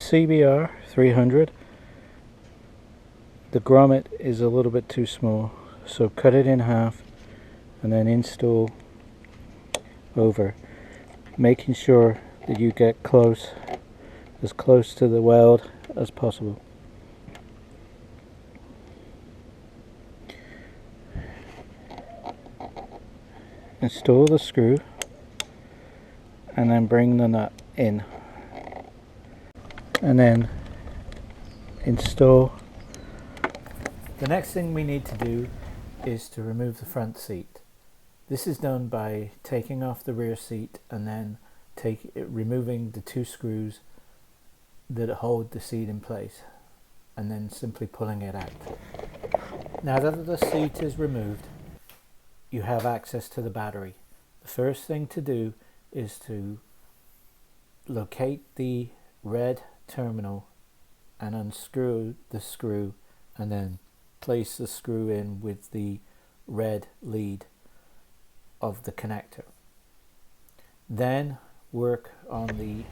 CBR300. The grommet is a little bit too small, so cut it in half and then install over, making sure that you get as close to the weld as possible. Install the screw and then bring the nut in, and then install. The next thing we need to do is to remove the front seat. This is done by taking off the rear seat and then removing the two screws that hold the seat in place, and then simply pulling it out. Now that the seat is removed, you have access to the battery. The first thing to do is to locate the red terminal and unscrew the screw, and then place the screw in with the red lead of the connector. Then work on the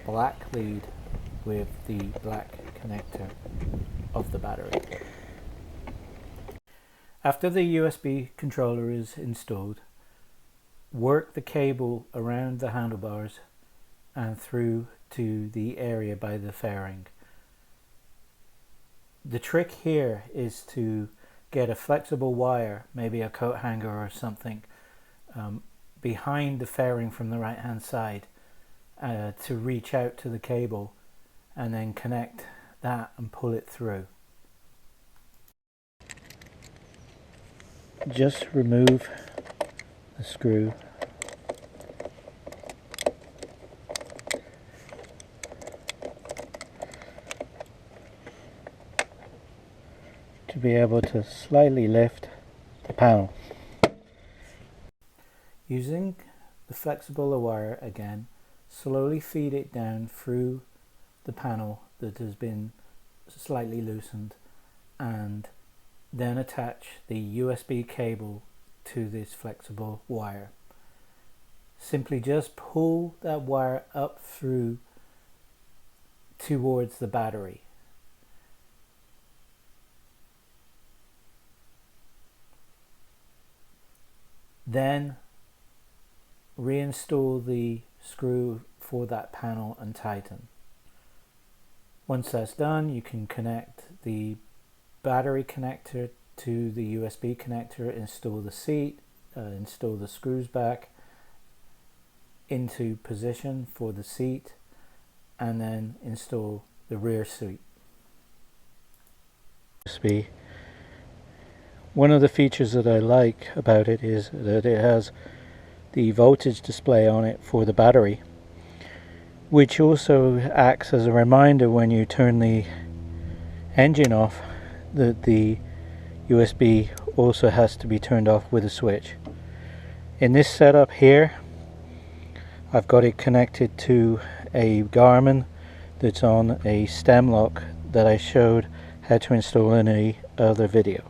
black lead with the black connector of the battery. After the USB controller is installed, work the cable around the handlebars and through to the area by the fairing. The trick here is to get a flexible wire, maybe a coat hanger or something, behind the fairing from the right hand side to reach out to the cable and then connect that and pull it through. Just remove the screw to be able to slightly lift the panel. Using the flexible wire again, slowly feed it down through the panel that has been slightly loosened, and then attach the USB cable to this flexible wire. Simply just pull that wire up through towards the battery. Then reinstall the screw for that panel and tighten. Once that's done, you can connect the battery connector to the USB connector, install the seat, install the screws back into position for the seat, and then install the rear seat. One of the features that I like about it is that it has the voltage display on it for the battery, which also acts as a reminder when you turn the engine off that the USB also has to be turned off with a switch. In this setup here, I've got it connected to a Garmin that's on a stem lock that I showed how to install in a other video.